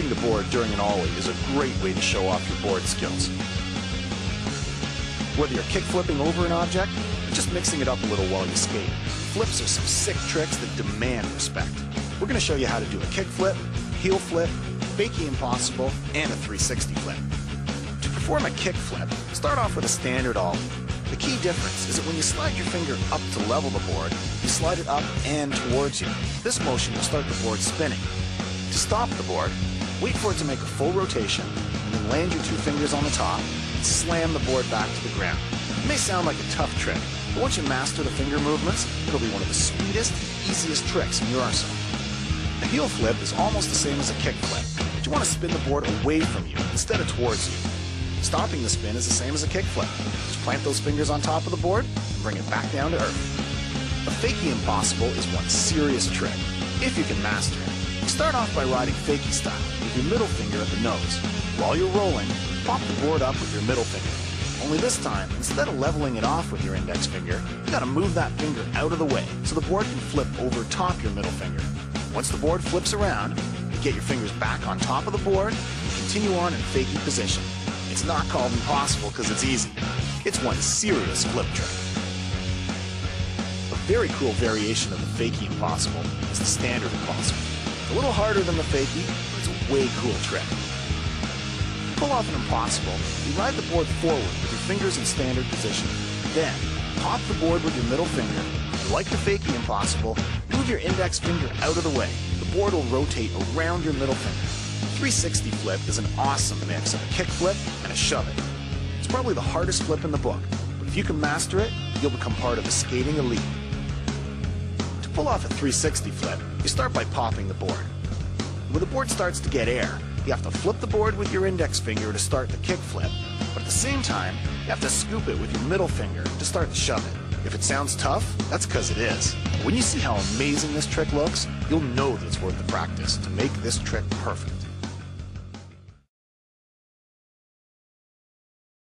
the board during an ollie is a great way to show off your board skills. Whether you're kick flipping over an object or just mixing it up a little while you skate, flips are some sick tricks that demand respect. We're going to show you how to do a kick flip, heel flip, fakie impossible, and a 360 flip. To perform a kick flip, start off with a standard ollie. The key difference is that when you slide your finger up to level the board, you slide it up and towards you. This motion will start the board spinning. To stop the board, wait for it to make a full rotation, and then land your two fingers on the top and slam the board back to the ground. It may sound like a tough trick, but once you master the finger movements, it'll be one of the sweetest, easiest tricks in your arsenal. A heel flip is almost the same as a kick flip, but you want to spin the board away from you instead of towards you. Stopping the spin is the same as a kick flip. Just plant those fingers on top of the board and bring it back down to earth. A fakie impossible is one serious trick, if you can master it. You start off by riding fakie style with your middle finger at the nose. While you're rolling, pop the board up with your middle finger. Only this time, instead of leveling it off with your index finger, you gotta move that finger out of the way so the board can flip over top your middle finger. Once the board flips around, you get your fingers back on top of the board and continue on in fakie position. It's not called impossible because it's easy. It's one serious flip trick. A very cool variation of the fakie impossible is the standard impossible. It's a little harder than the fakie, but it's a way cool trick. To pull off an impossible, you ride the board forward with your fingers in standard position. Then, pop the board with your middle finger. Like the fakie impossible, move your index finger out of the way. The board will rotate around your middle finger. 360 flip is an awesome mix of a kick flip and a shove it. It's probably the hardest flip in the book, but if you can master it, you'll become part of the skating elite. To pull off a 360 flip, you start by popping the board. When the board starts to get air, you have to flip the board with your index finger to start the kick flip, but at the same time, you have to scoop it with your middle finger to start the shove it. If it sounds tough, that's because it is. When you see how amazing this trick looks, you'll know that it's worth the practice to make this trick perfect.